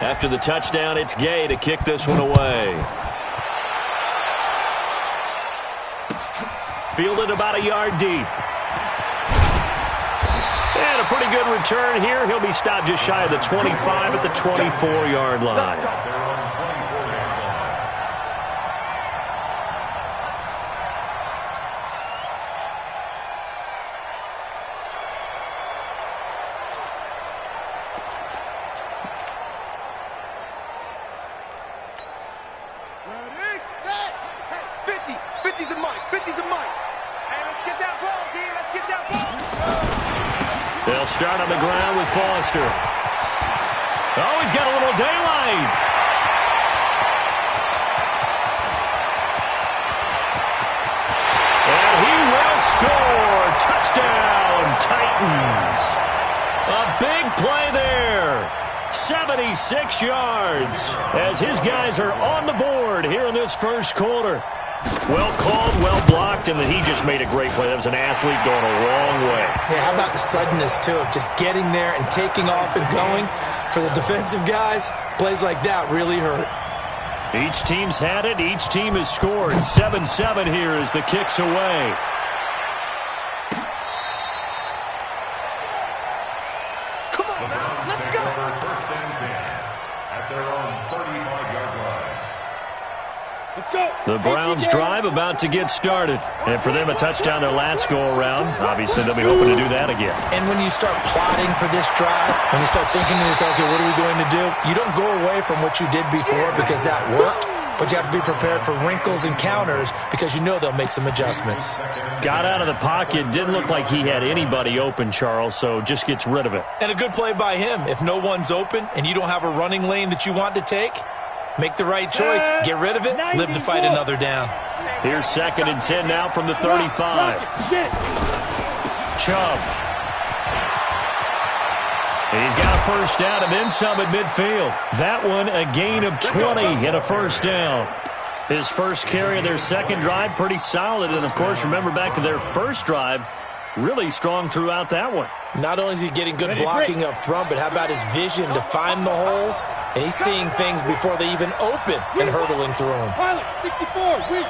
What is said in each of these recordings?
After the touchdown, it's Gay to kick this one away. Fielded about a yard deep. And a pretty good return here. He'll be stopped just shy of the 25 at the 24-yard line. They'll start on the ground with Foster. Oh, he's got a little daylight. And he will score. Touchdown, Titans. A big play there. 76 yards as his guys are on the board here in this first quarter. Well called, well blocked, and then he just made a great play. That was an athlete going a long way. Yeah, how about the suddenness, too, of just getting there and taking off and going? For the defensive guys, plays like that really hurt. Each team's had it. Each team has scored. 7-7 here as the kick's away. Come on, now, let's go. First and 10 at their own 35-yard line. Let's go. The Browns drive about to get started. And for them, a touchdown their last go-around. Obviously, they'll be hoping to do that again. And when you start plotting for this drive, when you start thinking to yourself, okay, what are we going to do? You don't go away from what you did before because that worked. But you have to be prepared for wrinkles and counters because you know they'll make some adjustments. Got out of the pocket. Didn't look like he had anybody open, Charles, so just gets rid of it. And a good play by him. If no one's open and you don't have a running lane that you want to take, make the right choice, get rid of it, live to fight another down. Here's 2nd and 10 now from the 35. Chubb. He's got a first down and then some at midfield. That one a gain of 20 and a first down. His first carry of their second drive, pretty solid. And, of course, remember back to their first drive, really strong throughout that one. Not only is he getting good blocking up front, but how about his vision to find the holes? And he's seeing things before they even open and hurdling through them. Pilot, 64, weak.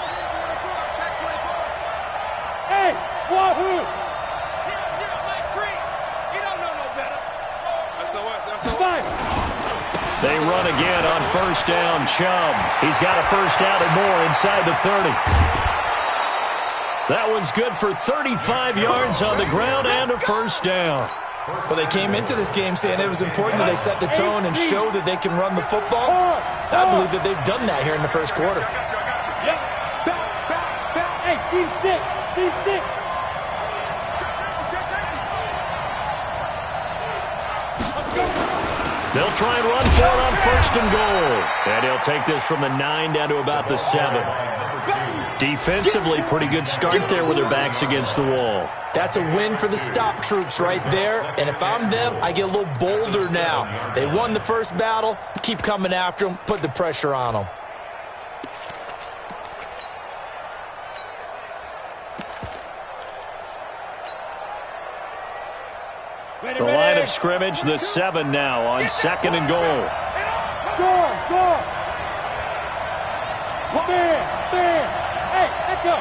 Hey, wahoo! You don't know no better. They run again on first down. Chubb. He's got a first down and more inside the 30. That one's good for 35 yards on the ground and a first down. Well, they came into this game saying it was important that they set the tone and show that they can run the football. I believe that they've done that here in the first quarter. Yep. Back. Hey, team 6. They'll try and run for it on first and goal. And he'll take this from the 9 down to about the 7. Defensively, pretty good start there with their backs against the wall. That's a win for the stop troops right there. And if I'm them, I get a little bolder now. They won the first battle. Keep coming after them. Put the pressure on them. The line of scrimmage, the 7 now on 2nd and goal. Go. There. Hey, let's go.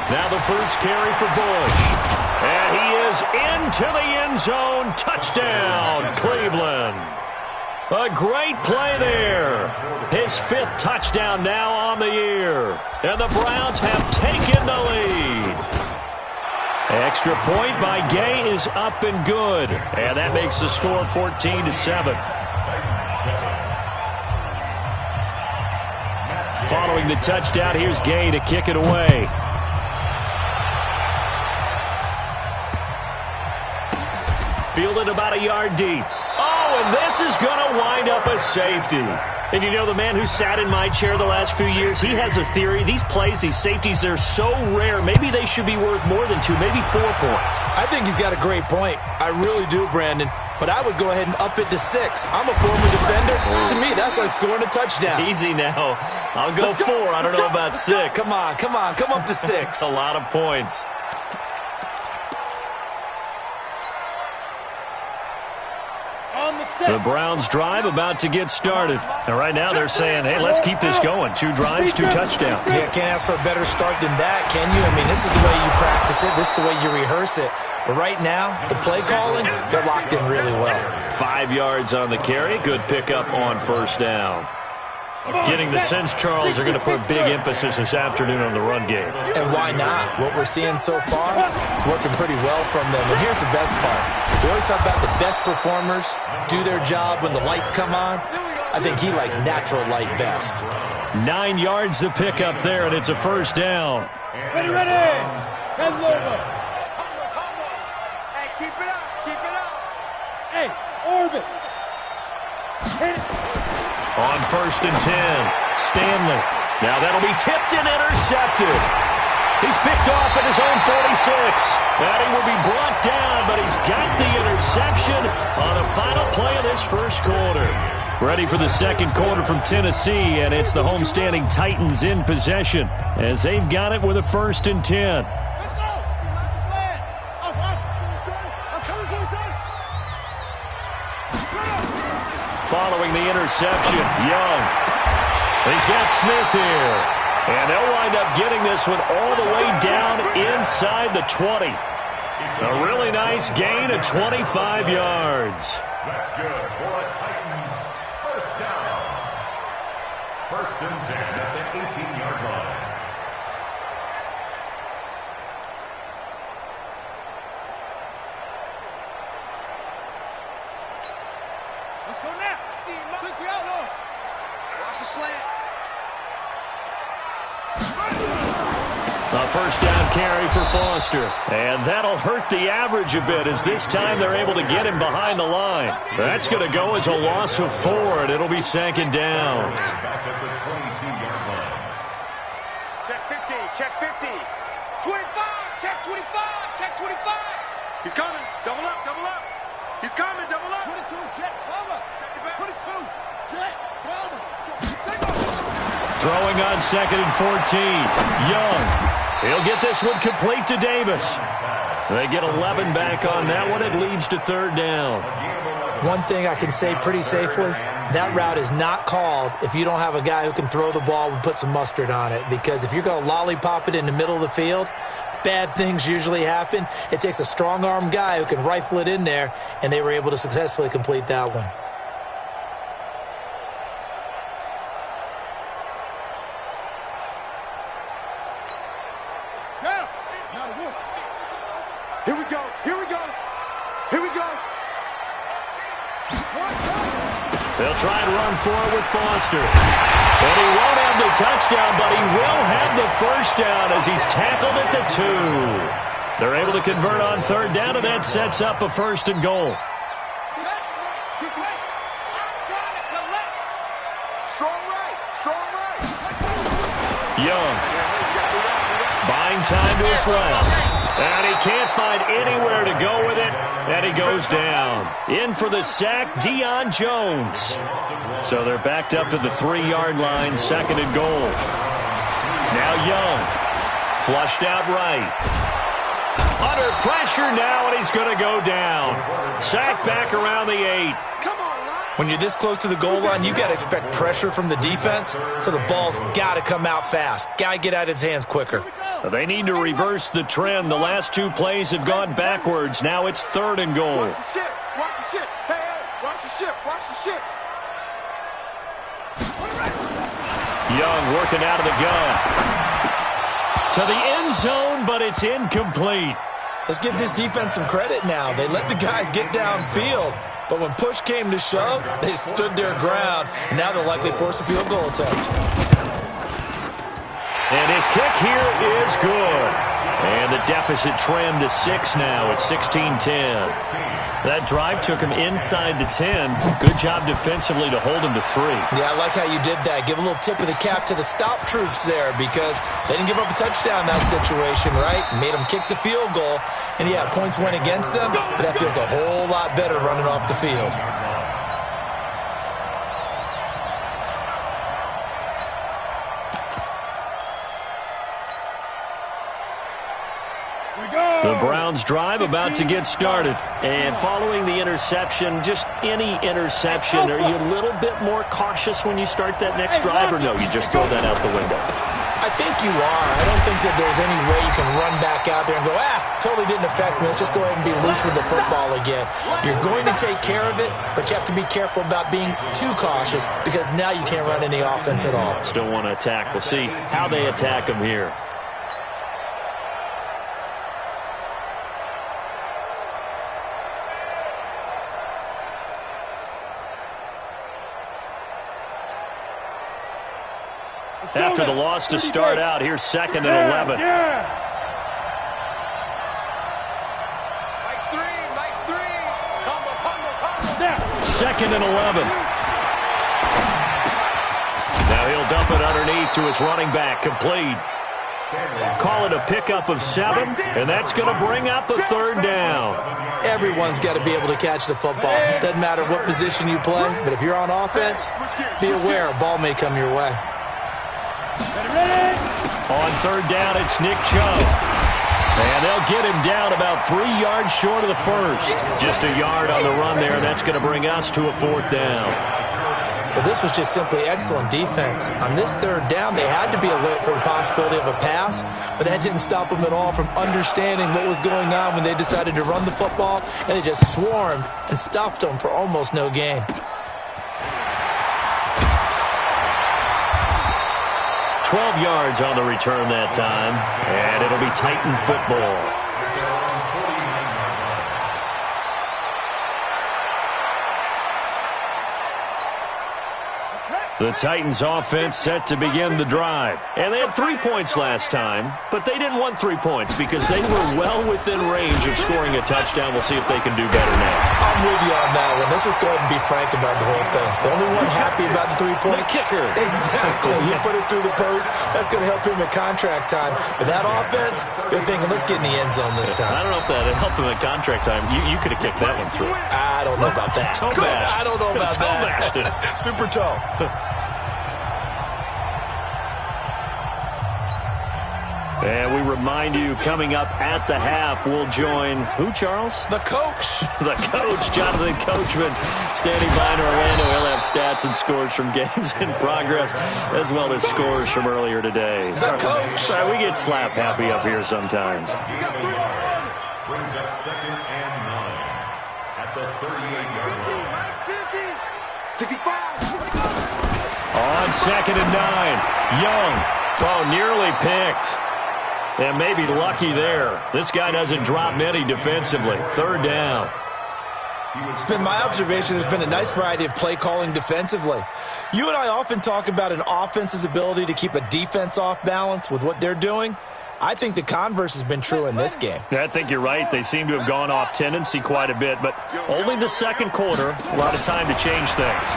Now the first carry for Bush. And he is into the end zone. Touchdown, Cleveland. A great play there. His 5th touchdown now on the year. And the Browns have taken the lead. Extra point by Gay is up and good. And that makes the score 14-7. Following the touchdown, here's Gay to kick it away. Fielded about a yard deep. Oh, and this is going to wind up a safety. And you know, the man who sat in my chair the last few years, he has a theory. These plays, these safeties, they're so rare. Maybe they should be worth more than 2, maybe 4 points. I think he's got a great point. I really do, Brandon. But I would go ahead and up it to 6. I'm a former defender. To me, that's like scoring a touchdown. Easy now. I'll go 4. I don't know about 6. Come on. Come up to 6. A lot of points. The Browns drive about to get started. And right now they're saying, hey, let's keep this going. 2 drives, 2 touchdowns. Yeah, can't ask for a better start than that, can you? I mean, this is the way you practice it. This is the way you rehearse it. But right now, the play calling, they're locked in really well. 5 yards on the carry. Good pickup on first down. Getting the sense, Charles, are going to put big emphasis this afternoon on the run game. And why not? What we're seeing so far, working pretty well from them. And here's the best part. We always talk about the best performers do their job when the lights come on. I think he likes natural light best. 9 yards to pick up there, and it's a first down. Ready, ready. 10 over. Hey, keep it up, keep it up. Hey, orbit. Hit it. On first and 10, Stanley. Now that'll be tipped and intercepted. He's picked off at his own 46. And he will be brought down, but he's got the interception on the final play of this first quarter. Ready for the second quarter from Tennessee, and it's the homestanding Titans in possession as they've got it with a first and 10. Let's go. I'm coming for you, son. Following the interception, Young. He's got Smith here. And they'll wind up getting this one all the way down inside the 20. A really nice gain of 25 yards. That's good for a Titans first down. First and 10 at the 18-yard line. Let's go now. 6 out, Lord. Watch the slant. A first down carry for Foster. And that'll hurt the average a bit as this time they're able to get him behind the line. That's going to go as a loss of 4, and it'll be second down. Back at the 22-yard line. Check 50, check 50. 25, check 25, check 25. He's coming. Double up, double up. He's coming, double up. 22, jet, cover. Check it back. 22, jet, cover. Throwing on second and 14. Young. He'll get this one complete to Davis. They get 11 back on that one. It leads to third down. One thing I can say pretty safely, that route is not called if you don't have a guy who can throw the ball and put some mustard on it. Because if you're going to lollipop it in the middle of the field, bad things usually happen. It takes a strong-arm guy who can rifle it in there, and they were able to successfully complete that one. Here we go, here we go, here we go. They'll try and run forward with Foster. And he won't have the touchdown, but he will have the first down as he's tackled at the 2. They're able to convert on third down, and that sets up a first and goal. Strong right, strong right. Young. Buying time to his left. And he can't find anywhere to go with it, and he goes down. In for the sack, Deion Jones. So they're backed up to the 3-yard line, second and goal. Now Young, flushed out right. Under pressure now, and he's going to go down. Sacked back around the 8. When you're this close to the goal line, you got to expect pressure from the defense, so the ball's got to come out fast. Got to get out of his hands quicker. They need to reverse the trend. The last 2 plays have gone backwards. Now it's third and goal. Watch the ship, watch the ship. Hey, hey, watch the ship, watch the ship. Young working out of the gun. To the end zone, but it's incomplete. Let's give this defense some credit now. They let the guys get downfield, but when push came to shove, they stood their ground, and now they'll likely force a field goal attempt. And his kick here is good. And the deficit trimmed to 6 now at 16-10. That drive took him inside the 10. Good job defensively to hold him to 3. Yeah, I like how you did that. Give a little tip of the cap to the stop troops there because they didn't give up a touchdown in that situation, right? Made them kick the field goal. And, yeah, points went against them, but that feels a whole lot better running off the field. The Browns drive about to get started. And following the interception, just any interception, are you a little bit more cautious when you start that next drive, or no, you just throw that out the window? I think you are. I don't think that there's any way you can run back out there and go, totally didn't affect me. Let's just go ahead and be loose with the football again. You're going to take care of it, but you have to be careful about being too cautious because now you can't run any offense at all. Still want to attack. We'll see how they attack them here. After the loss to start out, here's 2nd and 11. Second and 11. Now he'll dump it underneath to his running back, complete. Call it a pickup of 7, and that's going to bring up a 3rd down. Everyone's got to be able to catch the football. Doesn't matter what position you play, but if you're on offense, be aware a ball may come your way. On 3rd down, it's Nick Chubb. And they'll get him down about 3 yards short of the first. Just a yard on the run there. That's going to bring us to a 4th down. But this was just simply excellent defense. On this 3rd down, they had to be alert for the possibility of a pass, but that didn't stop them at all from understanding what was going on when they decided to run the football, and they just swarmed and stuffed them for almost no gain. 12 yards on the return that time, and it'll be Titan football. The Titans offense set to begin the drive. And they had 3 points last time, but they didn't want 3 points because they were well within range of scoring a touchdown. We'll see if they can do better now. I'm with you on that one. Let's just go ahead and be frank about the whole thing. The only one happy about the 3-point kicker. Exactly. He put it through the post. That's going to help him at contract time. But that offense, they're thinking, let's get in the end zone this time. I don't know if that helped him at contract time. You could have kicked that one through. I don't know about that. I don't know about that. Super toe. And we remind you, coming up at the half, we'll join who, Charles? The coach. The coach, Jonathan Coachman, standing by in Orlando. He'll have stats and scores from games in progress, as well as scores from earlier today. The coach. Sorry, we get slap happy up here sometimes. Brings up 2nd and 9 at the 38-yard line. 65. On 2nd and 9, Young. Oh, nearly picked. And maybe lucky there. This guy doesn't drop many defensively. 3rd down. It's been my observation there's been a nice variety of play calling defensively. You and I often talk about an offense's ability to keep a defense off balance with what they're doing. I think the converse has been true in this game. I think you're right. They seem to have gone off tendency quite a bit, but only the 2nd quarter. A lot of time to change things.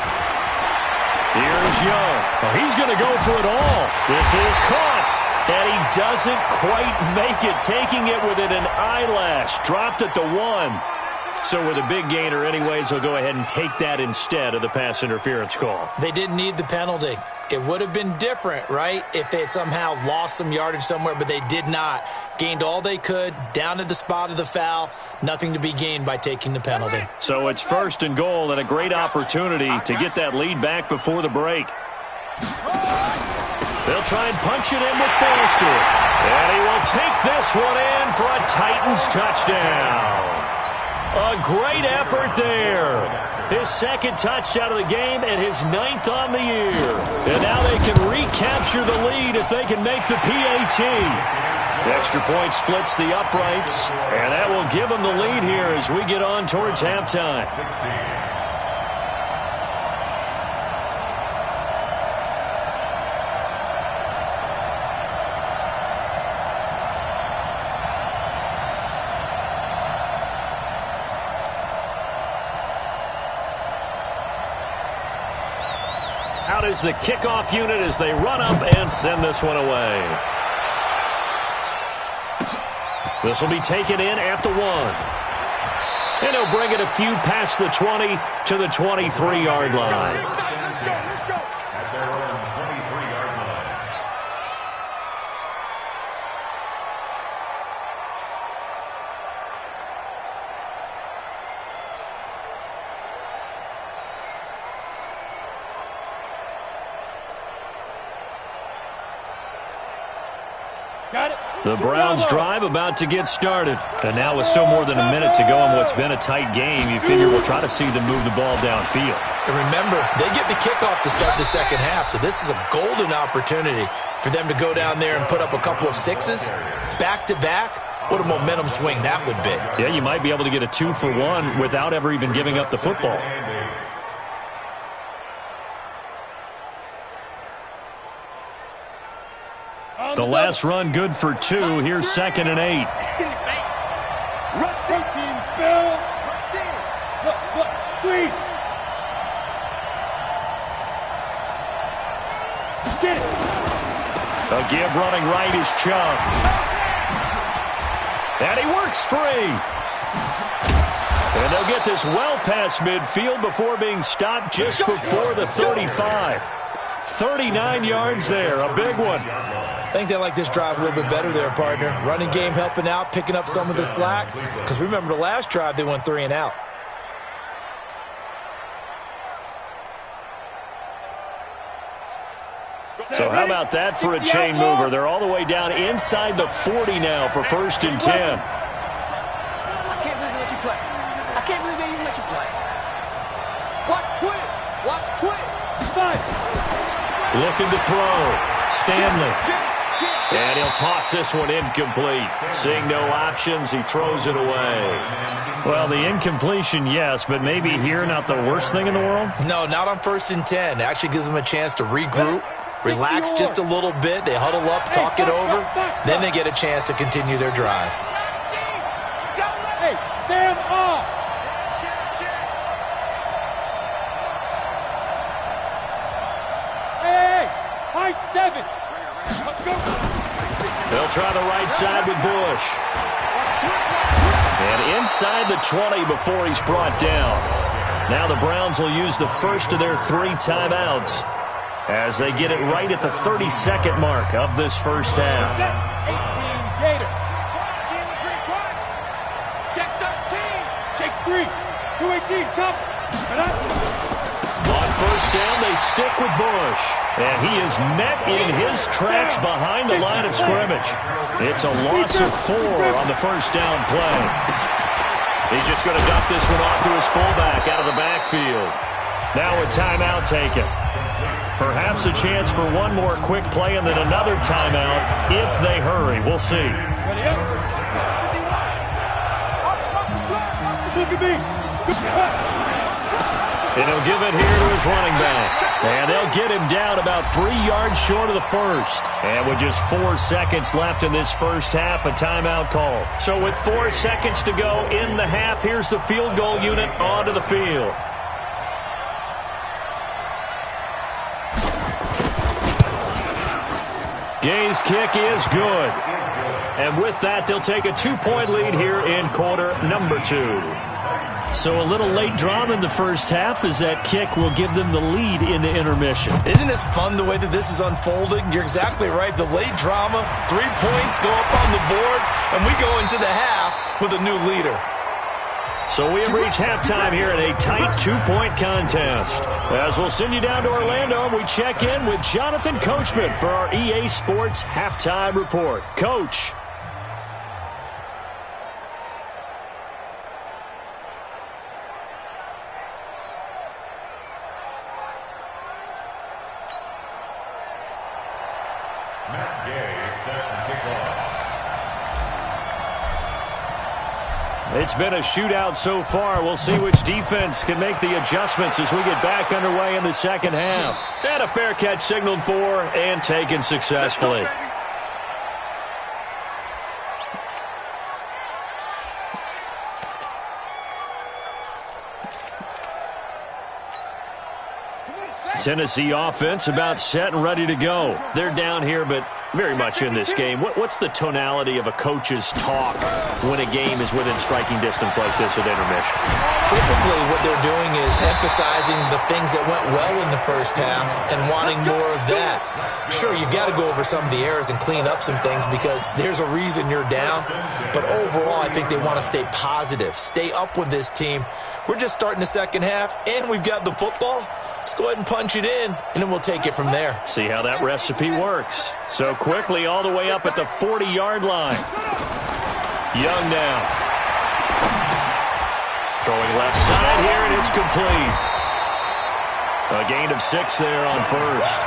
Here's Young. Oh, he's going to go for it all. This is caught. And he doesn't quite make it, taking it within an eyelash. Dropped at the 1. So with a big gainer anyways, he'll go ahead and take that instead of the pass interference call. They didn't need the penalty. It would have been different, right, if they had somehow lost some yardage somewhere, but they did not. Gained all they could, down to the spot of the foul. Nothing to be gained by taking the penalty. So it's 1st and goal and a great opportunity to get that lead back before the break. They'll try and punch it in with Foster. And he will take this one in for a Titans touchdown. A great effort there. His 2nd touchdown of the game and his 9th on the year. And now they can recapture the lead if they can make the PAT. The extra point splits the uprights, and that will give them the lead here as we get on towards halftime. Out is the kickoff unit as they run up and send this one away. This will be taken in at the 1. And he'll bring it a few past the 20 to the 23-yard line. At their own 23-yard line. The Browns drive about to get started. And now with still more than a minute to go in what's been a tight game, you figure we'll try to see them move the ball downfield. And remember, they get the kickoff to start the second half, so this is a golden opportunity for them to go down there and put up a couple of sixes back-to-back. What a momentum swing that would be. Yeah, you might be able to get a 2-for-1 without ever even giving up the football. The last run good for 2. Here's 2nd and 8. Routine spell. Squeeze. Get it. A give running right is Chubb. And he works free. And they'll get this well past midfield before being stopped just before the 35. 39 yards there, a big one. I think they like this drive a little bit better there, partner. Running game helping out, picking up some of the slack. Because remember, the last drive, they went 3 and out. So how about that for a chain mover? They're all the way down inside the 40 now for 1st and 10. I can't believe they let you play. I can't believe they even let you play. Watch twins. Watch twins. Looking to throw. Stanley. And he'll toss this one incomplete. Seeing no options, he throws it away. Well, the incompletion, yes, but maybe here not the worst thing in the world? No, not on 1st and 10. It actually gives them a chance to regroup, relax just a little bit. They huddle up, talk it over. Then they get a chance to continue their drive. Hey, stand up. Hey, high 7. Let's go. They'll try the right side with Bush. And inside the 20 before he's brought down. Now the Browns will use the first of their 3 timeouts as they get it right at the 32nd mark of this first half. 18 Gator. Check 13. Check 3. 218. Top. On first down, they stick with Bush. And he is met in his tracks behind the line of scrimmage. It's a loss of 4 on the first down play. He's just going to dump this one off to his fullback out of the backfield. Now a timeout taken. Perhaps a chance for one more quick play and then another timeout if they hurry. We'll see. Ready up. Look at me. And he'll give it here to his running back. And they'll get him down about 3 yards short of the first. And with just 4 seconds left in this first half, a timeout call. So with 4 seconds to go in the half, here's the field goal unit onto the field. Gay's kick is good. And with that, they'll take a 2-point lead here in quarter number 2. So a little late drama in the first half as that kick will give them the lead in the intermission. Isn't this fun the way that this is unfolding? You're exactly right. The late drama, 3 points go up on the board, and we go into the half with a new leader. So we have reached halftime here in a tight 2-point contest. As we'll send you down to Orlando, we check in with Jonathan Coachman for our EA Sports Halftime Report. Coach. It's been a shootout so far. We'll see which defense can make the adjustments as we get back underway in the second half. And a fair catch signaled for and taken successfully. Tennessee offense about set and ready to go. They're down here, but very much in this game. What's the tonality of a coach's talk when a game is within striking distance like this at intermission? Typically, what they're doing is emphasizing the things that went well in the first half and wanting more of that. Sure, you've got to go over some of the errors and clean up some things because there's a reason you're down. But overall, I think they want to stay positive, stay up with this team. We're just starting the second half, and we've got the football. Let's go ahead and punch it in, and then we'll take it from there. See how that recipe works. So quickly all the way up at the 40-yard line. Young now. Throwing left side here, and it's complete. A gain of 6 there on first.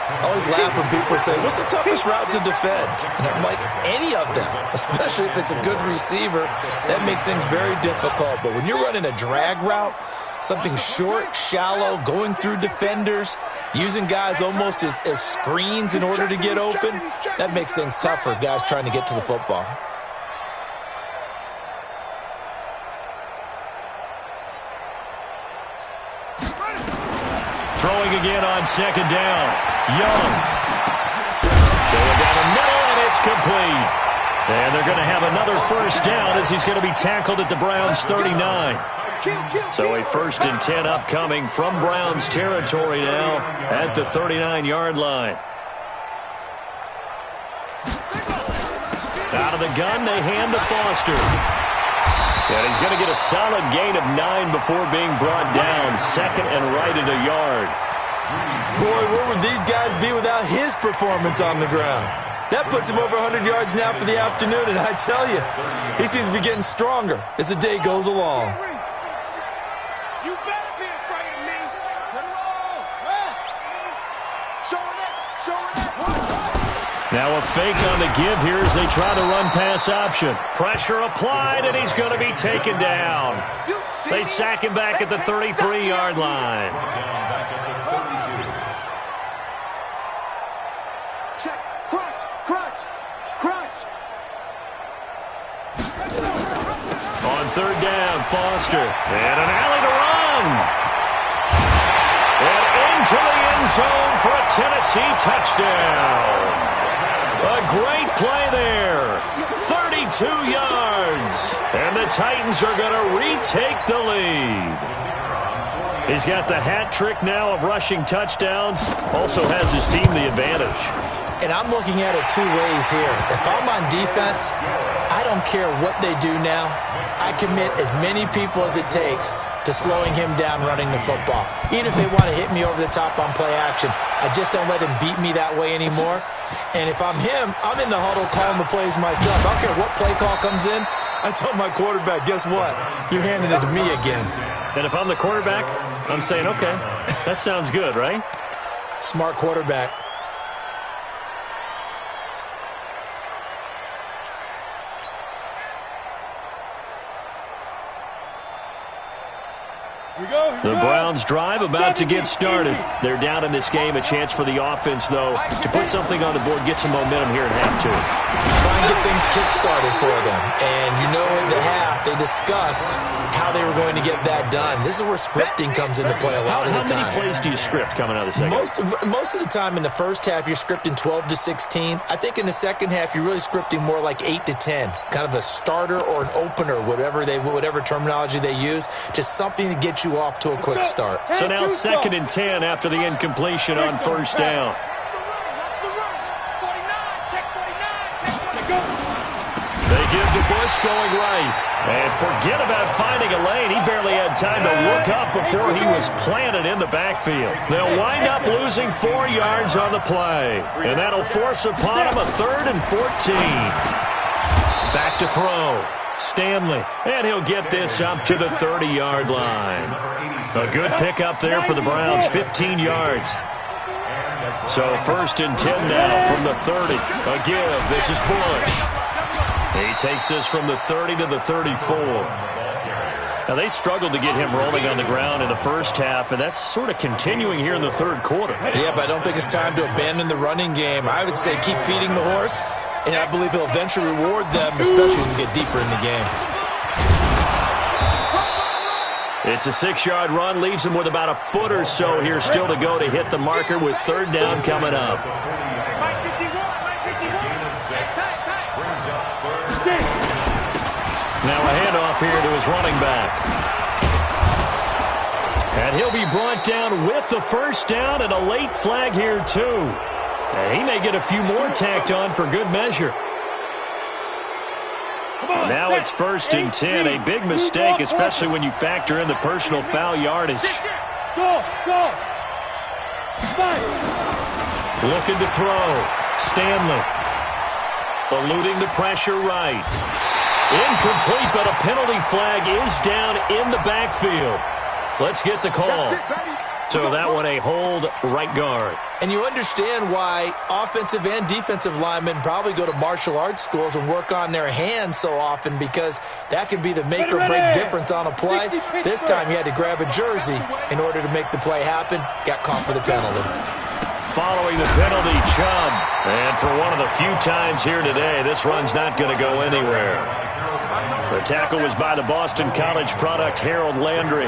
I always laugh when people say, what's the toughest route to defend? And I'm like, any of them, especially if it's a good receiver. That makes things very difficult. But when you're running a drag route, something short, shallow, going through defenders, using guys almost as screens in order to get open, that makes things tough for guys trying to get to the football. Throwing again on second down. Young. Going down the middle, and it's complete. And they're going to have another first down as he's going to be tackled at the Browns' 39. So a 1st and 10 upcoming from Browns territory now at the 39-yard line. Out of the gun, they hand to Foster. And he's going to get a solid gain of 9 before being brought down. Second and right at a yard. Boy, where would these guys be without his performance on the ground? That puts him over 100 yards now for the afternoon, and I tell you, he seems to be getting stronger as the day goes along. You better be afraid of me. Now a fake on the give here as they try the run-pass option. Pressure applied, and he's going to be taken down. They sack him back at the 33-yard line. On third down, Foster. And an alley to run. And into the end zone for a Tennessee touchdown. A great play there. 32 yards. And the Titans are going to retake the lead. He's got the hat trick now of rushing touchdowns. Also has his team the advantage. And I'm looking at it two ways here. If I'm on defense, I don't care what they do now. I commit as many people as it takes to slowing him down running the football. Even if they want to hit me over the top on play action, I just don't let him beat me that way anymore. And if I'm him, I'm in the huddle calling the plays myself. I don't care what play call comes in. I tell my quarterback, guess what? You're handing it to me again. And if I'm the quarterback, I'm saying, okay, that sounds good, right? Smart quarterback. The Browns drive about to get started. They're down in this game. A chance for the offense, though, to put something on the board, get some momentum here at half two. Try and get things kick-started for them. And you know at the half, they discussed how they were going to get that done. This is where scripting comes into play a lot of the time. How many plays do you script coming out of the second? Most of the time in the first half, you're scripting 12 to 16. I think in the second half, you're really scripting more like 8 to 10. Kind of a starter or an opener, whatever terminology they use. Just something to get you off to a quick start. So now 2nd and 10 after the incompletion on first down. They give to Bush going right. And forget about finding a lane. He barely had time to look up before he was planted in the backfield. They'll wind up losing 4 yards on the play. And that'll force upon him a 3rd and 14. Back to throw. Stanley. And he'll get this up to the 30-yard line. A good pickup there for the Browns, 15 yards. So 1st and 10 now from the 30. A give. This is Bush. He takes this from the 30 to the 34. Now, they struggled to get him rolling on the ground in the first half, and that's sort of continuing here in the third quarter. Yeah, but I don't think it's time to abandon the running game. I would say keep feeding the horse, and I believe he'll eventually reward them, especially as we get deeper in the game. It's a 6-yard run, leaves him with about a foot or so here still to go to hit the marker with 3rd down coming up. Now a handoff here to his running back. And he'll be brought down with the first down and a late flag here too. And he may get a few more tacked on for good measure. Now it's 1st and 10. A big mistake, especially when you factor in the personal foul yardage. Go. Looking to throw. Stanley. Eluding the pressure right. Incomplete, but a penalty flag is down in the backfield. Let's get the call. So that one a hold right guard. And you understand why offensive and defensive linemen probably go to martial arts schools and work on their hands so often, because that can be the make or break difference on a play. This time he had to grab a jersey in order to make the play happen. Got caught for the penalty. Following the penalty, Chubb. And for one of the few times here today, this run's not going to go anywhere. The tackle was by the Boston College product, Harold Landry.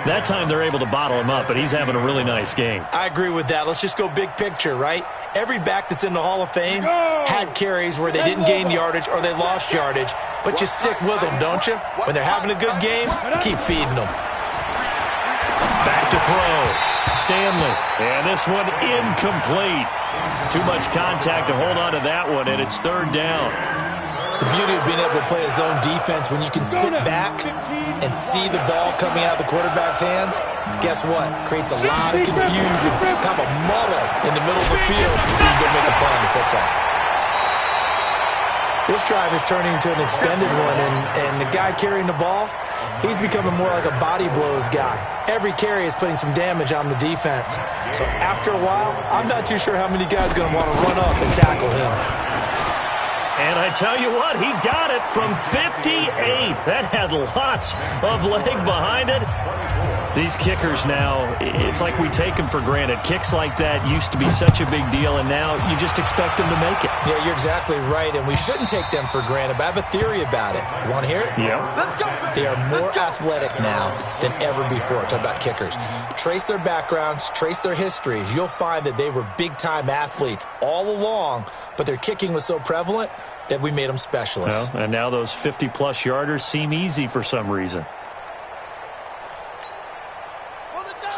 That time they're able to bottle him up, but he's having a really nice game. I agree with that. Let's just go big picture, right? Every back that's in the Hall of Fame had carries where they didn't gain yardage or they lost yardage, but you stick with them, don't you? When they're having a good game, keep feeding them. Back to throw. Stanley. And this one incomplete. Too much contact to hold on to that one, and it's third down. The beauty of being able to play a zone defense when you can sit back and see the ball coming out of the quarterback's hands, guess what? Creates a lot of confusion, kind of a muddle in the middle of the field. You can go make a play on the football. This drive is turning into an extended one, and the guy carrying the ball, he's becoming more like a body blows guy. Every carry is putting some damage on the defense. So after a while, I'm not too sure how many guys are going to want to run up and tackle him. And I tell you what, he got it from 58. That had lots of leg behind it. These kickers now, it's like we take them for granted. Kicks like that used to be such a big deal, and now you just expect them to make it. Yeah, you're exactly right, and we shouldn't take them for granted, but I have a theory about it. You want to hear it? Yeah. They are more athletic now than ever before. Talk about kickers. Trace their backgrounds, trace their histories. You'll find that they were big-time athletes all along, but their kicking was so prevalent that we made them specialists. Well, and now those 50-plus yarders seem easy for some reason.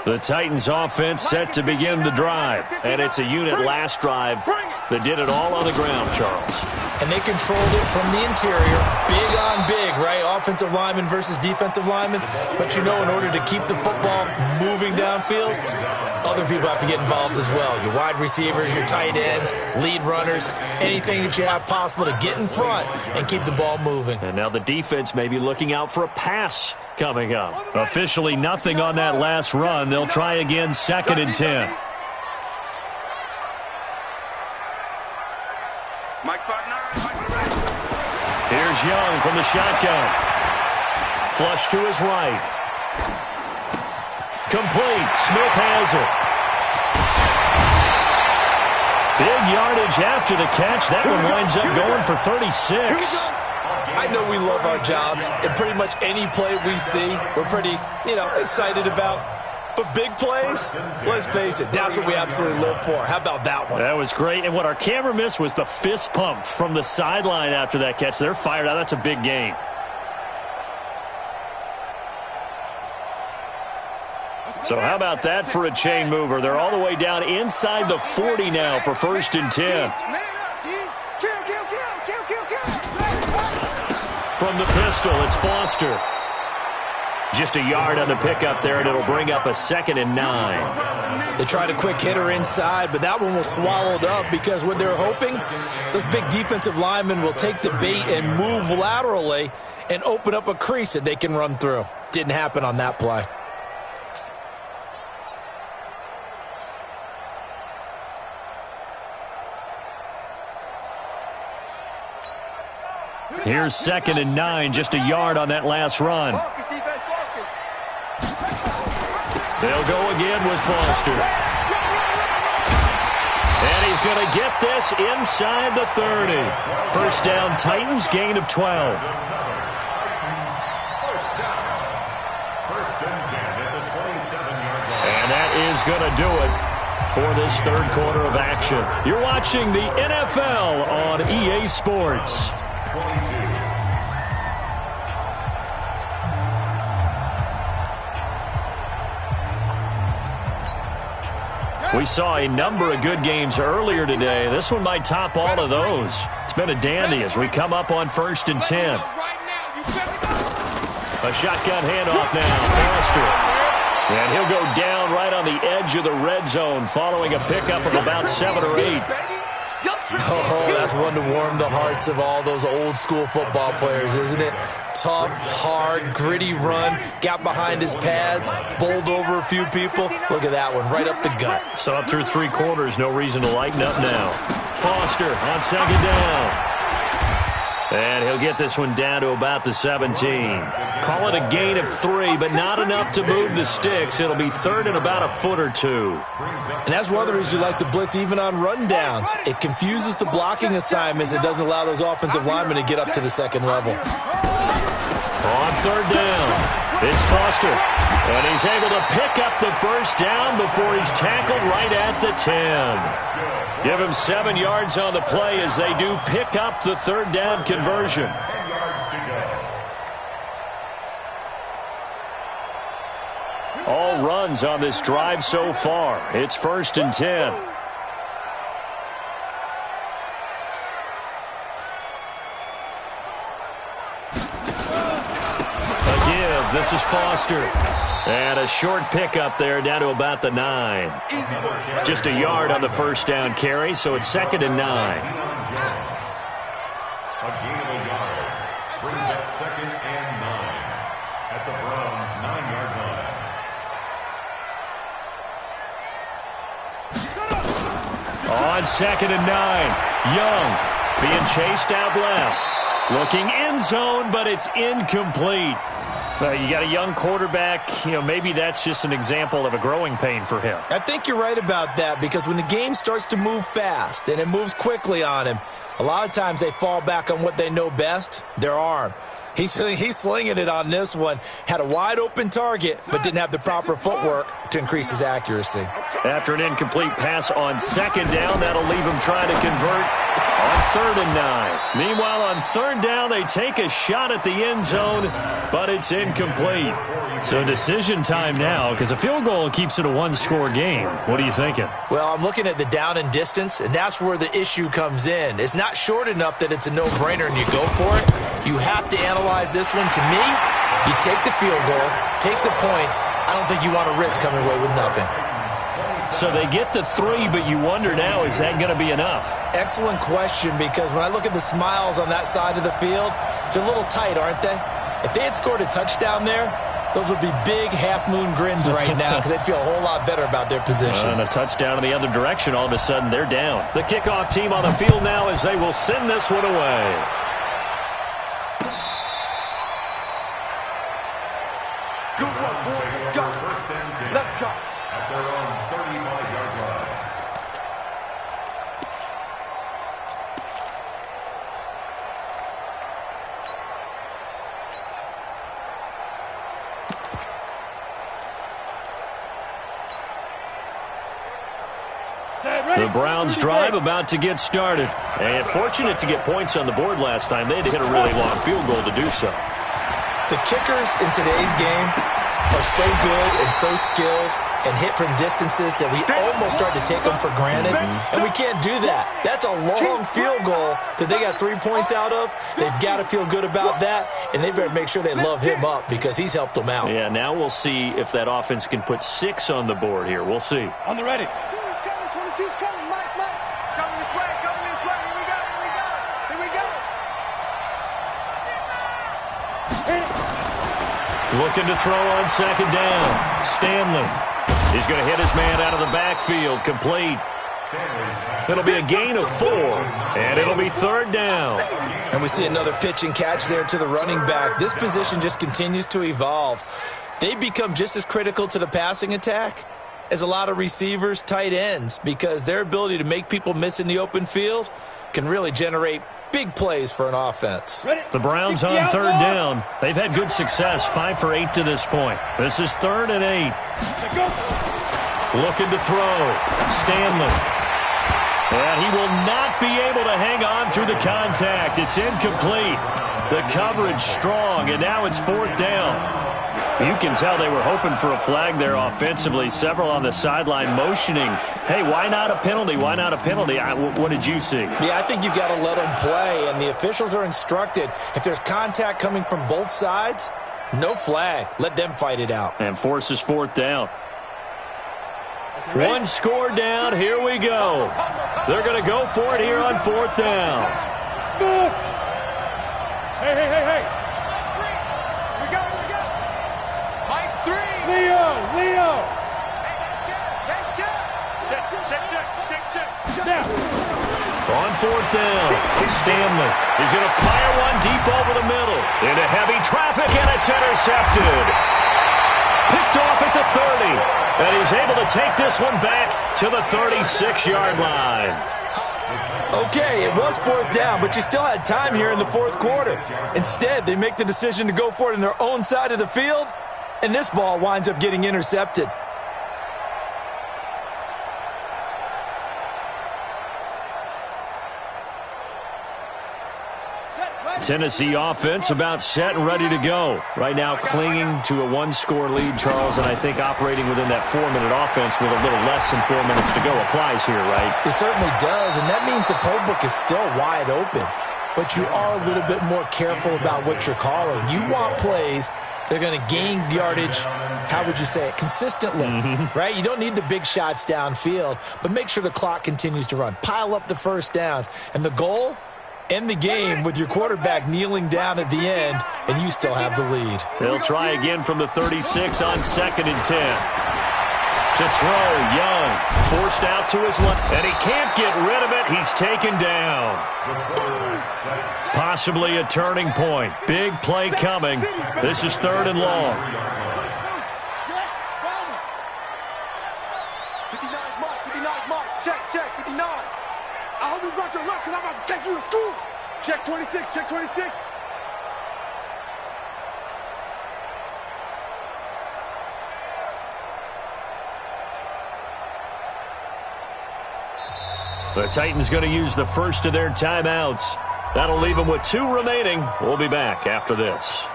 The Titans offense set to begin the drive, and it's a unit last drive that did it all on the ground, Charles. And they controlled it from the interior, big on big, right? Offensive lineman versus defensive lineman. But you know, in order to keep the football moving downfield, other people have to get involved as well. Your wide receivers, your tight ends, lead runners, anything that you have possible to get in front and keep the ball moving. And now the defense may be looking out for a pass coming up. Officially nothing on that last run. They'll try again, 2nd and 10. Here's Young from the shotgun. Flush to his right. Complete. Smith has it. Big yardage after the catch. That one winds up going for 36. I know we love our jobs, and pretty much any play we see, we're pretty, excited about. But big plays, let's face it, that's what we absolutely live for. How about that one? That was great. And what our camera missed was the fist pump from the sideline after that catch. They're fired out. That's a big gain. So how about that for a chain mover? They're all the way down inside the 40 now for 1st and 10. From the pistol, it's Foster. Just a yard on the pickup there, and it'll bring up a 2nd and 9. They tried a quick hitter inside, but that one was swallowed up because what they're hoping, those big defensive linemen will take the bait and move laterally and open up a crease that they can run through. Didn't happen on that play. Here's 2nd and 9, just a yard on that last run. They'll go again with Foster. And he's going to get this inside the 30. First down, Titans, gain of 12. And that is going to do it for this third quarter of action. You're watching the NFL on EA Sports. We saw a number of good games earlier today. This one might top all of those. It's been a dandy as we come up on 1st and 10. A shotgun handoff now. Foster. And he'll go down right on the edge of the red zone following a pickup of about 7 or 8. Oh, that's one to warm the hearts of all those old school football players, isn't it? Tough, hard, gritty run, got behind his pads, bowled over a few people. Look at that one, right up the gut. So up through 3 quarters, no reason to lighten up now. Foster on 2nd down. And he'll get this one down to about the 17. Call it a gain of 3, but not enough to move the sticks. It'll be 3rd and about a foot or 2. And that's one of the reasons you like to blitz even on rundowns. It confuses the blocking assignments. It doesn't allow those offensive linemen to get up to the 2nd level. On 3rd down, it's Foster. And he's able to pick up the 1st down before he's tackled right at the 10. Give him 7 yards on the play as they do pick up the 3rd down conversion. 10 yards to go. All runs on this drive so far. It's 1st and 10. A give. This is Foster. And a short pickup there down to about the 9. Just a yard on the 1st down carry, so it's 2nd and 9. A gain of a yard brings up 2nd and 9 at the Browns' 9-yard line. On 2nd and 9, Young being chased out left. Looking end zone, but it's incomplete. You got a young quarterback, maybe that's just an example of a growing pain for him. I think you're right about that because when the game starts to move fast and it moves quickly on him, a lot of times they fall back on what they know best, their arm. He's slinging it on this one. Had a wide open target, but didn't have the proper footwork to increase his accuracy. After an incomplete pass on 2nd down, that'll leave him trying to convert on 3rd and 9. Meanwhile, on 3rd down, they take a shot at the end zone, but it's incomplete. So decision time now because a field goal keeps it a 1-score game. What are you thinking? Well, I'm looking at the down and distance, and that's where the issue comes in. It's not short enough that it's a no-brainer and you go for it. You have to analyze this one. To me, you take the field goal, take the points. I don't think you want to risk coming away with nothing. So they get the 3, but you wonder now, is that going to be enough? Excellent question, because when I look at the smiles on that side of the field, they're a little tight, aren't they? If they had scored a touchdown there, those would be big half-moon grins right now because they'd feel a whole lot better about their position. And a touchdown in the other direction, all of a sudden they're down. The kickoff team on the field now as they will send this one away. Good one, boys. Let's go. Let's go. At their own 35-yard line. The Browns drive about to get started. And fortunate to get points on the board last time. They had to hit a really long field goal to do so. The kickers in today's game are so good and so skilled and hit from distances that we almost start to take them for granted. And we can't do that. That's a long field goal that they got 3 points out of. They've got to feel good about that, and they better make sure they love him up because he's helped them out. Yeah, now we'll see if that offense can put 6 on the board here. We'll see. On the ready. 22's coming, Mike. It's coming this way, Here we go. Looking to throw on 2nd down. Stanley. He's going to hit his man out of the backfield. Complete. It'll be a gain of 4, and it'll be 3rd down. And we see another pitch and catch there to the running back. This position just continues to evolve. They become just as critical to the passing attack as a lot of receivers, tight ends, because their ability to make people miss in the open field can really generate big plays for an offense. The Browns on 3rd down. They've had good success, 5 for 8 to this point. This is 3rd and 8. Looking to throw. Stanley. And he will not be able to hang on through the contact. It's incomplete. The coverage strong, and now it's 4th down. You can tell they were hoping for a flag there offensively. Several on the sideline motioning, hey, why not a penalty? Why not a penalty? What did you see? Yeah, I think you've got to let them play, and the officials are instructed. If there's contact coming from both sides, no flag. Let them fight it out. And forces 4th down. One score down. Here we go. They're going to go for it here on 4th down. Hey. Here we go. Mike 3. Leo. Hey, that's good. Check. Down. On 4th down, Stanley. He's going to fire one deep over the middle. Into heavy traffic, and it's intercepted. Picked off at the 30. And he's able to take this one back to the 36-yard line. Okay, it was 4th down, but you still had time here in the 4th quarter. Instead, they make the decision to go for it in their own side of the field, and this ball winds up getting intercepted. Tennessee offense about set and ready to go. Right now clinging to a one-score lead, Charles, and I think operating within that 4-minute offense with a little less than 4 minutes to go applies here, right? It certainly does, and that means the playbook is still wide open. But you are a little bit more careful about what you're calling. You want plays that are going to gain yardage, how would you say it, consistently, right? You don't need the big shots downfield, but make sure the clock continues to run. Pile up the first downs. And the goal? End the game with your quarterback kneeling down at the end, and you still have the lead. They'll try again from the 36 on 2nd and 10. To throw, Young. Forced out to his left, and he can't get rid of it. He's taken down. Possibly a turning point. Big play coming. This is 3rd and long. 59, Mike. Check, 59. I hope you brought your lunch because I'm about to take you to school. Check 26. The Titans going to use the first of their timeouts. That'll leave them with 2 remaining. We'll be back after this.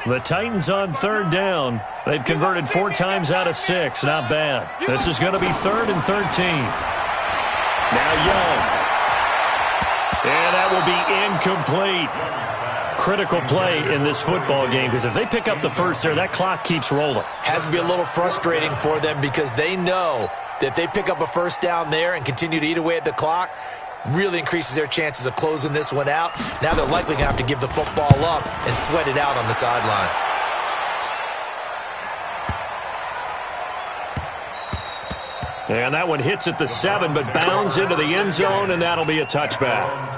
The Titans on 3rd down. They've converted 4 times out of 6. Not bad. This is going to be 3rd and 13. Now Young. And that will be incomplete. Critical play in this football game because if they pick up the first there, that clock keeps rolling. Has to be a little frustrating for them because they know that if they pick up a first down there and continue to eat away at the clock, really increases their chances of closing this one out. Now they're likely going to have to give the football up and sweat it out on the sideline. And that one hits at the 7, but bounds into the end zone, and that'll be a touchback.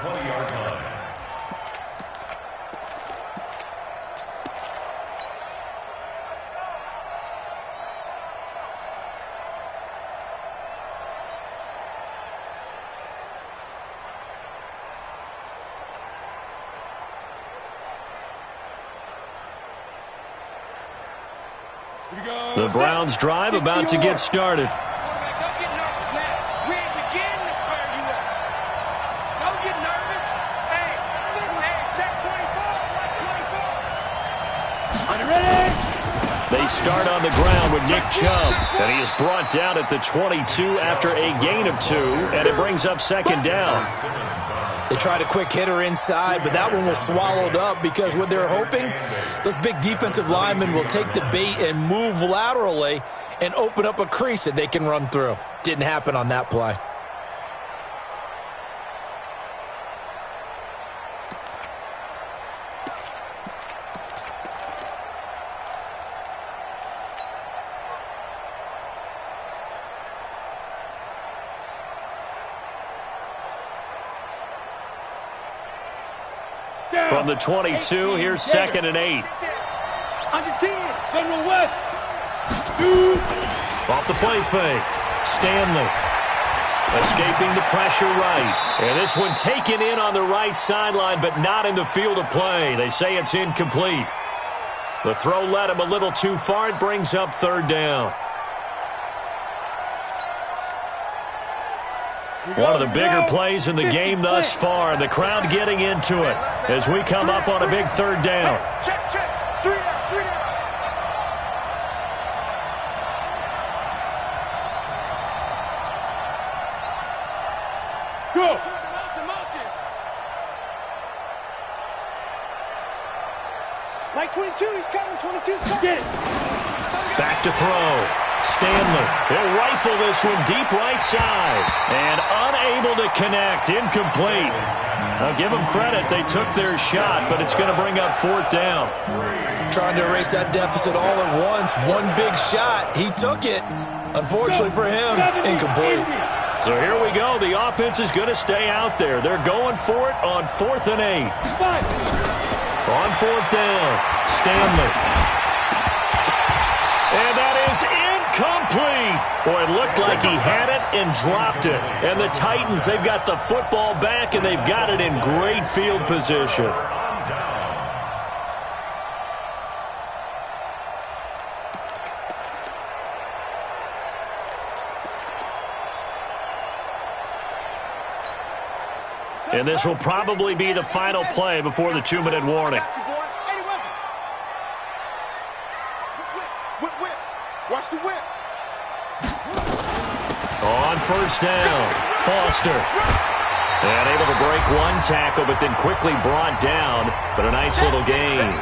The Browns drive about to get started. Don't get nervous now. We ain't beginning to clear you up. Don't get nervous. Hey, check 24. Watch 24. Are you ready? They start on the ground with Nick Chubb, and he is brought down at the 22 after a gain of 2, and it brings up 2nd down. They tried a quick hitter inside, but that one was swallowed up because what they're hoping, those big defensive linemen will take the bait and move laterally and open up a crease that they can run through. Didn't happen on that play. From the 22, here's 2nd and 8. Under 10, General West. Off the play fake. Stanley escaping the pressure right. And this one taken in on the right sideline, but not in the field of play. They say it's incomplete. The throw led him a little too far. It brings up 3rd down. One of the bigger plays in the game thus far. The crowd getting into it as we come up on a big third down. Check, check. 3 down, 3 down. Go. Motion, motion. Like 22, he's coming. 22's coming. Back to throw. Stanley, he'll rifle this one deep right side. And unable to connect. Incomplete. I'll give them credit. They took their shot, but it's going to bring up 4th down. Trying to erase that deficit all at once. One big shot. He took it. Unfortunately for him, incomplete. So here we go. The offense is going to stay out there. They're going for it on 4th and 8. On 4th down, Stanley. And that is incomplete. Boy, it looked like he had it and dropped it. And the Titans, they've got the football back, and they've got it in great field position. And this will probably be the final play before the 2-minute warning. Whip, whip. Watch the whip. On 1st down, Foster. And able to break one tackle, but then quickly brought down. But a nice little gain.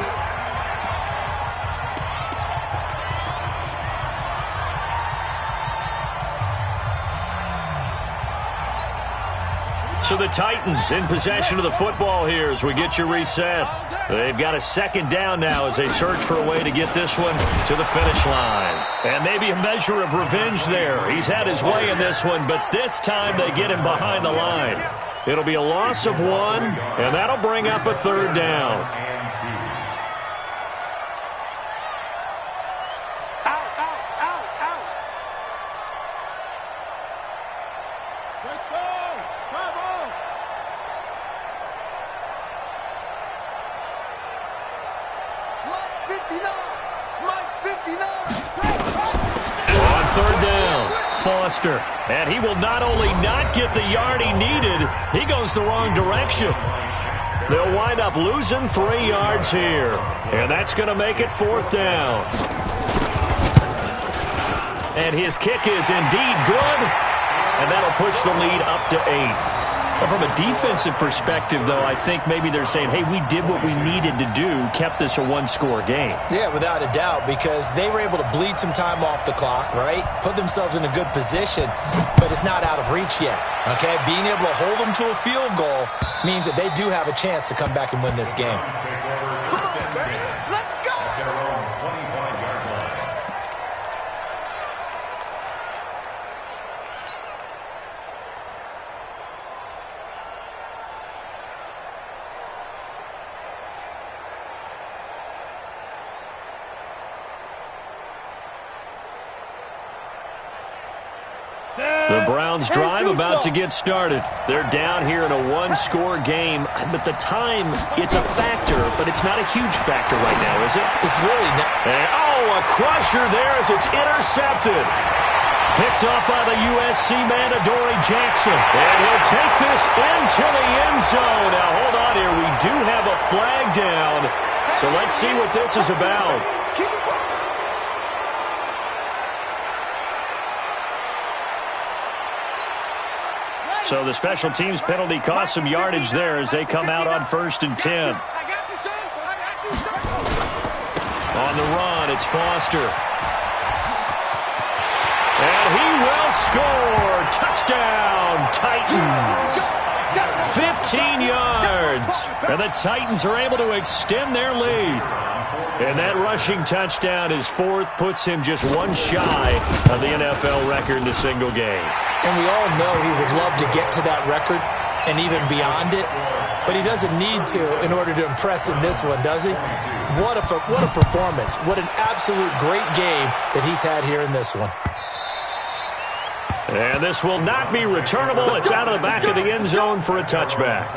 So the Titans in possession of the football here as we get you reset. They've got a 2nd down now as they search for a way to get this one to the finish line. And maybe a measure of revenge there. He's had his way in this one, but this time they get him behind the line. It'll be a loss of 1, and that'll bring up a 3rd down. Out, out, out, out. Let's go. Travel. Mike's 59. Mike's 59. On 3rd down, Foster. And he will not only not get the yard he needed, he goes the wrong direction. They'll wind up losing 3 yards here. And that's going to make it 4th down. And his kick is indeed good. And that'll push the lead up to 8. Well, from a defensive perspective, though, I think maybe they're saying, hey, we did what we needed to do, kept this a 1-score game. Yeah, without a doubt, because they were able to bleed some time off the clock, right? Put themselves in a good position, but it's not out of reach yet, okay? Being able to hold them to a field goal means that they do have a chance to come back and win this game. Come on, man. Let's go. At their own 25-yard line. The Browns drive about to get started. They're down here in a 1-score game, but the time, it's a factor, but it's not a huge factor right now, is it? It's really not. And, a crusher there as it's intercepted. Picked up by the USC man, Adoree Jackson. And he'll take this into the end zone. Now, hold on here. We do have a flag down, so let's see what this is about. Keep it going. So the special teams penalty cost some yardage there as they come out on 1st and 10. I got you, son. I got you, son. On the run, it's Foster. And he will score. Touchdown, Titans. 15 yards. And the Titans are able to extend their lead. And that rushing touchdown is 4th, puts him just 1 shy of the NFL record in a single game. And we all know he would love to get to that record and even beyond it, but he doesn't need to in order to impress in this one, does he? What a performance. What an absolute great game that he's had here in this one. And this will not be returnable. It's out of the back of the end zone for a touchback.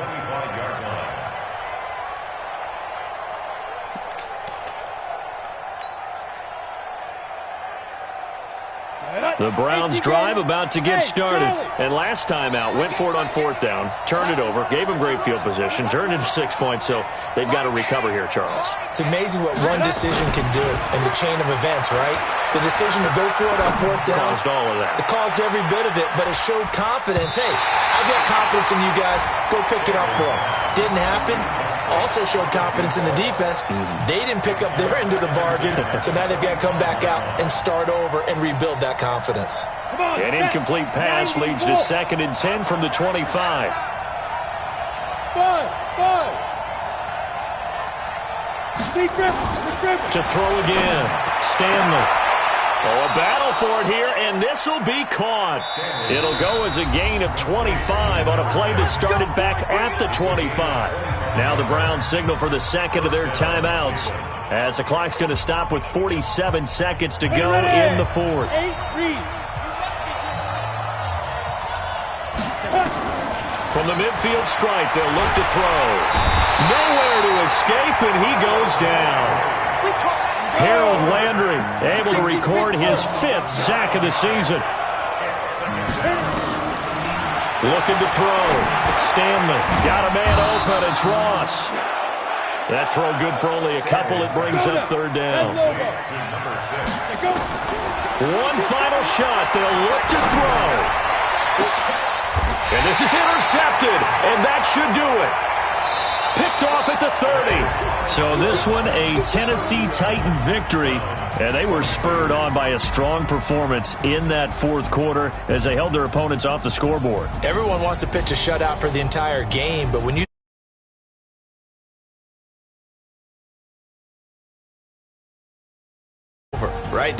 The Browns drive about to get started. And last time out, went for it on 4th down, turned it over, gave them great field position, turned it into 6 points, so they've got to recover here, Charles. It's amazing what one decision can do in the chain of events, right? The decision to go for it on 4th down. Caused all of that. It caused every bit of it, but it showed confidence. Hey, I've got confidence in you guys. Go pick it up for them. Didn't happen. Also showed confidence in the defense. They didn't pick up their end of the bargain, so now they've got to come back out and start over and rebuild that confidence. An incomplete pass leads to 2nd and 10 from the 25. To throw again. Stanley. Oh, a battle for it here, and this will be caught. It'll go as a gain of 25 on a play that started back at the 25. Now the Browns signal for the second of their timeouts as the clock's going to stop with 47 seconds to go in the 4th. From the midfield stripe, they'll look to throw. Nowhere to escape, and he goes down. Harold Landry able to record his 5th sack of the season. Looking to throw. Stanley got a man open. It's Ross. That throw good for only a couple. It brings up 3rd down. One final shot. They'll look to throw. And this is intercepted, and that should do it. Picked off at the 30. So this one, a Tennessee Titan victory. And they were spurred on by a strong performance in that 4th quarter as they held their opponents off the scoreboard. Everyone wants to pitch a shutout for the entire game, but when you right?